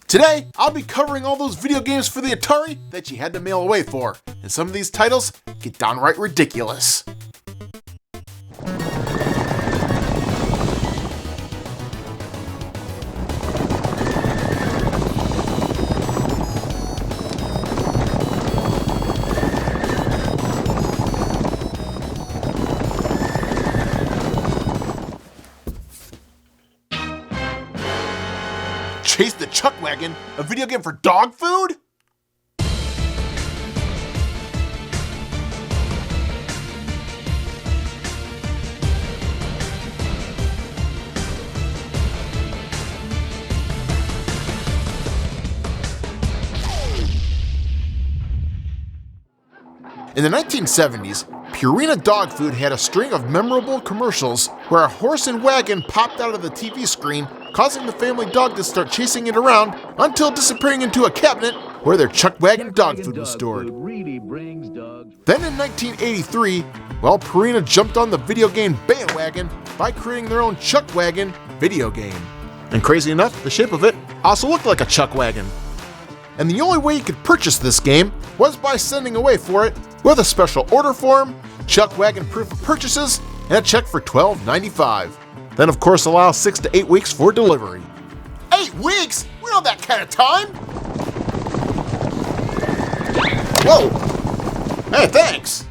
Today, I'll be covering all those video games for the Atari that you had to mail away for, and some of these titles get downright ridiculous. Chase the Chuck Wagon, a video game for dog food? In the 1970s, Purina dog food had a string of memorable commercials where a horse and wagon popped out of the TV screen, causing the family dog to start chasing it around until disappearing into a cabinet where their Chuck Wagon dog food was stored. Then in 1983, Purina jumped on the video game bandwagon by creating their own Chuck Wagon video game. And crazy enough, the shape of it also looked like a Chuck Wagon. And the only way you could purchase this game was by sending away for it with a special order form, Chuck Wagon proof of purchases, and a check for $12.95. Then of course allow 6 to 8 weeks for delivery. 8 weeks? We don't have that kind of time! Whoa! Hey, thanks!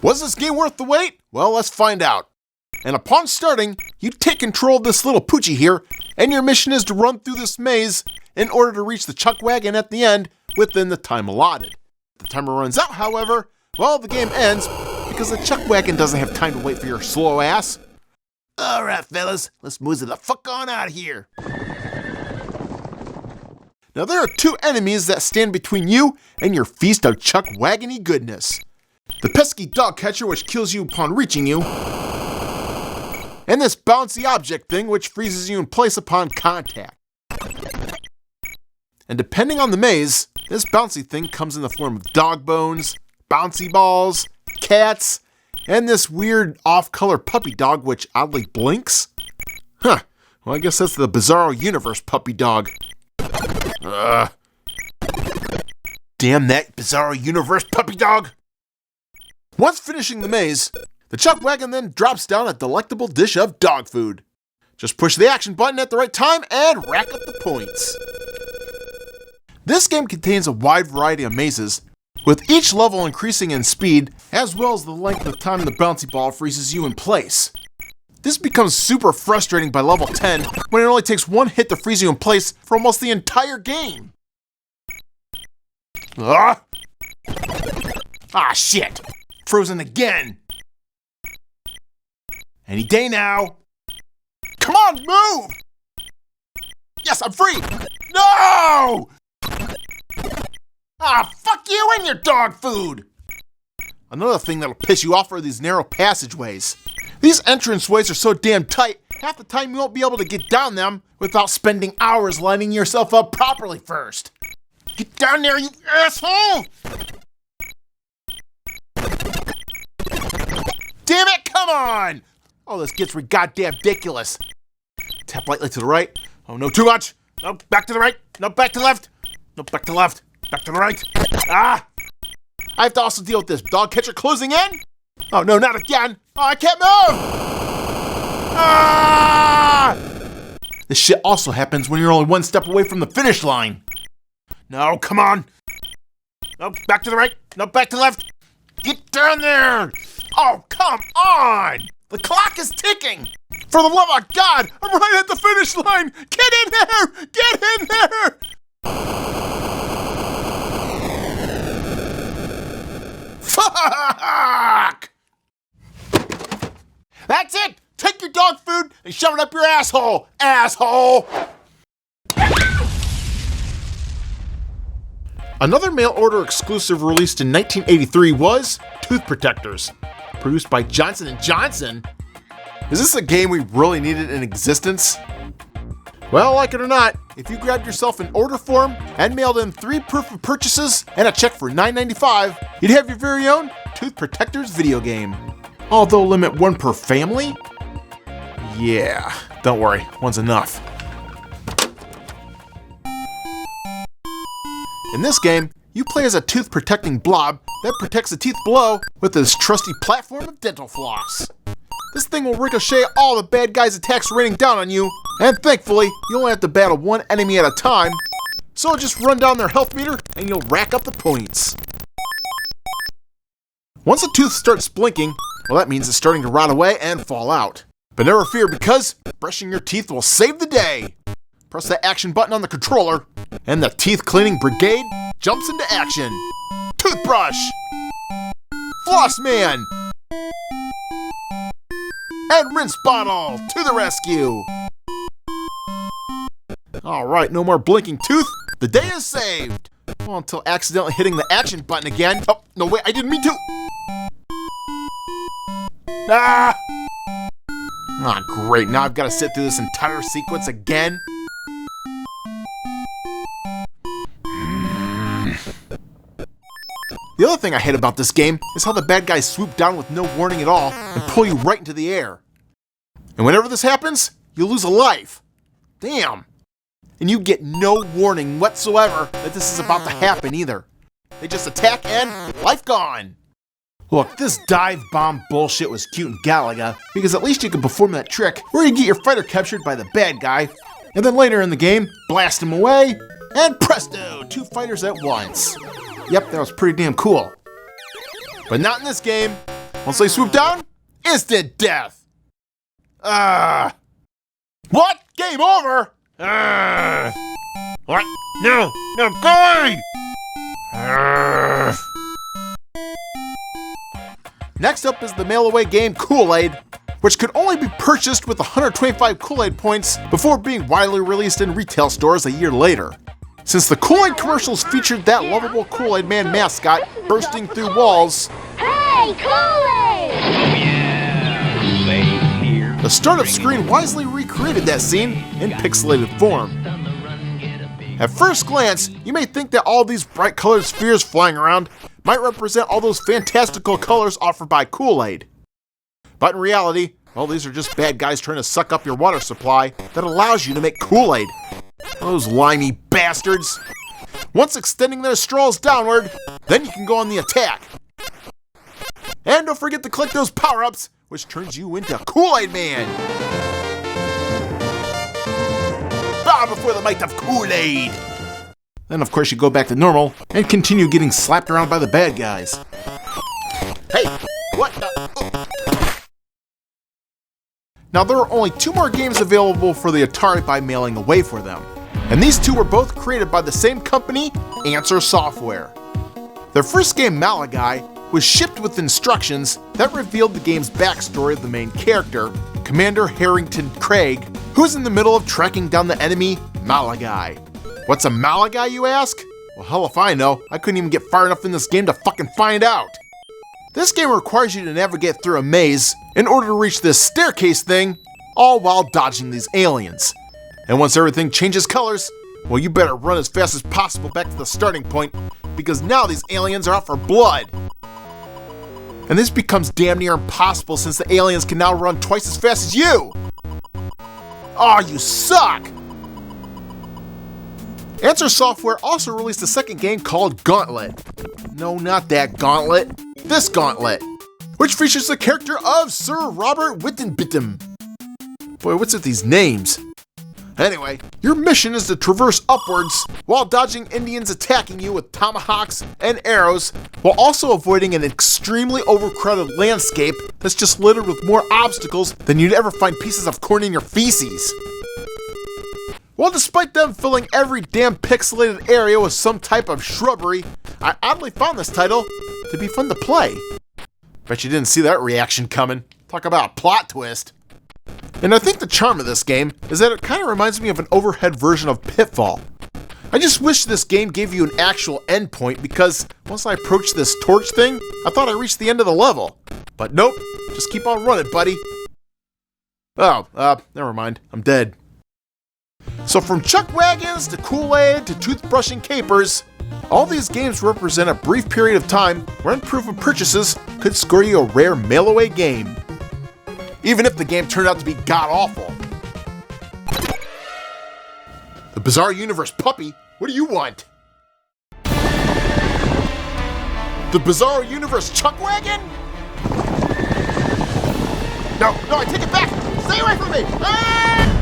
Was this game worth the wait? Well, let's find out. And upon starting, you take control of this little poochie here, and your mission is to run through this maze in order to reach the Chuck Wagon at the end within the time allotted. If the timer runs out, however, the game ends because the Chuck Wagon doesn't have time to wait for your slow ass. Alright fellas, let's move the fuck on out of here. Now there are 2 enemies that stand between you and your feast of Chuck Wagon-y goodness. The pesky dog catcher, which kills you upon reaching you, and this bouncy object thing which freezes you in place upon contact. And depending on the maze, this bouncy thing comes in the form of dog bones, bouncy balls, cats, and this weird off-color puppy dog which oddly blinks. Well, I guess that's the Bizarro Universe puppy dog. Damn that Bizarro Universe puppy dog! Once finishing the maze, the Chuck Wagon then drops down a delectable dish of dog food. Just push the action button at the right time and rack up the points. This game contains a wide variety of mazes, with each level increasing in speed, as well as the length of time the bouncy ball freezes you in place. This becomes super frustrating by level 10, when it only takes 1 hit to freeze you in place for almost the entire game. Ah shit! Frozen again! Any day now! Come on, move! Yes, I'm free! No! Fuck you and your dog food! Another thing that'll piss you off are these narrow passageways. These entranceways are so damn tight, half the time you won't be able to get down them without spending hours lining yourself up properly first. Get down there, you asshole! Damn it, come on! Oh, this gets goddamn ridiculous. Tap lightly to the right. Oh, no, too much. No, back to the right. No, back to the left. No, back to the left. Back to the right. I have to also deal with this dog catcher closing in. Oh, no, not again. Oh, I can't move. This shit also happens when you're only 1 step away from the finish line. No, come on. No, back to the right. No, back to the left. Get down there. Oh, come on. The clock is ticking! For the love of God, I'm right at the finish line! Get in there! Get in there! Fuck! That's it! Take your dog food and shove it up your asshole, asshole! Another mail order exclusive released in 1983 was Tooth Protectors. Produced by Johnson & Johnson? Is this a game we really needed in existence? Well, like it or not, if you grabbed yourself an order form and mailed in 3 proof of purchases and a check for $9.95, you'd have your very own Tooth Protectors video game. Although limit 1 per family? Yeah, don't worry, one's enough. In this game, you play as a tooth-protecting blob that protects the teeth below with this trusty platform of dental floss. This thing will ricochet all the bad guys' attacks raining down on you, and thankfully, you only have to battle one enemy at a time, so just run down their health meter and you'll rack up the points. Once a tooth starts blinking, well, that means it's starting to rot away and fall out. But never fear, because brushing your teeth will save the day. Press that action button on the controller, and the teeth cleaning brigade jumps into action. Toothbrush! Floss man! And rinse bottle to the rescue! Alright, no more blinking tooth. The day is saved! Well, until accidentally hitting the action button again. Oh, no wait, I didn't mean to! Ah! Ah, great, now I've got to sit through this entire sequence again? The other thing I hate about this game is how the bad guys swoop down with no warning at all and pull you right into the air. And whenever this happens, you lose a life. Damn. And you get no warning whatsoever that this is about to happen either. They just attack and life gone. Look, this dive bomb bullshit was cute in Galaga, because at least you can perform that trick where you get your fighter captured by the bad guy, and then later in the game, blast him away, and presto, 2 fighters at once. Yep, that was pretty damn cool. But not in this game. Once they swoop down, instant death. What? Game over? What? No, go away! Next up is the mail-away game KoolAid, which could only be purchased with 125 KoolAid points before being widely released in retail stores a year later. Since the KoolAid commercials featured that lovable Kool-Aid man mascot bursting through walls, Hey, Kool-Aid! Oh yeah, same here. the startup screen wisely recreated that scene in pixelated form. At first glance, you may think that all these bright colored spheres flying around might represent all those fantastical colors offered by Kool-Aid. But in reality, well, these are just bad guys trying to suck up your water supply that allows you to make Kool-Aid. Those limey bastards. Once extending their straws downward, then you can go on the attack. And don't forget to collect those power-ups, which turns you into Kool-Aid Man. Bow before the might of Kool-Aid. Then of course you go back to normal and continue getting slapped around by the bad guys. Hey, what the? Now there are only 2 more games available for the Atari by mailing away for them. And these 2 were both created by the same company, Answer Software. Their first game, Malagai, was shipped with instructions that revealed the game's backstory of the main character, Commander Harrington Craig, who is in the middle of tracking down the enemy, Malagai. What's a Malagai, you ask? Well, hell if I know. I couldn't even get far enough in this game to fucking find out. This game requires you to navigate through a maze in order to reach this staircase thing, all while dodging these aliens. And once everything changes colors, well, you better run as fast as possible back to the starting point, because now these aliens are out for blood. And this becomes damn near impossible since the aliens can now run twice as fast as you! Aw, you suck! Answer Software also released a second game called Gauntlet. No, not that Gauntlet. This Gauntlet, which features the character of Sir Robert Whittenbittem. Boy, what's with these names? Anyway, your mission is to traverse upwards while dodging Indians attacking you with tomahawks and arrows, while also avoiding an extremely overcrowded landscape that's just littered with more obstacles than you'd ever find pieces of corn in your feces. Well, despite them filling every damn pixelated area with some type of shrubbery, I oddly found this title to be fun to play. Bet you didn't see that reaction coming. Talk about a plot twist. And I think the charm of this game is that it kind of reminds me of an overhead version of Pitfall. I just wish this game gave you an actual endpoint, because once I approached this torch thing, I thought I reached the end of the level. But nope, just keep on running, buddy. Oh, never mind, I'm dead. So from chuck wagons to Kool-Aid to toothbrushing capers, all these games represent a brief period of time where unproven purchases could score you a rare mail-away game. Even if the game turned out to be god-awful. The Bizarre Universe Puppy, what do you want? The Bizarro Universe Chuck Wagon? No, I take it back! Stay away from me! Ah!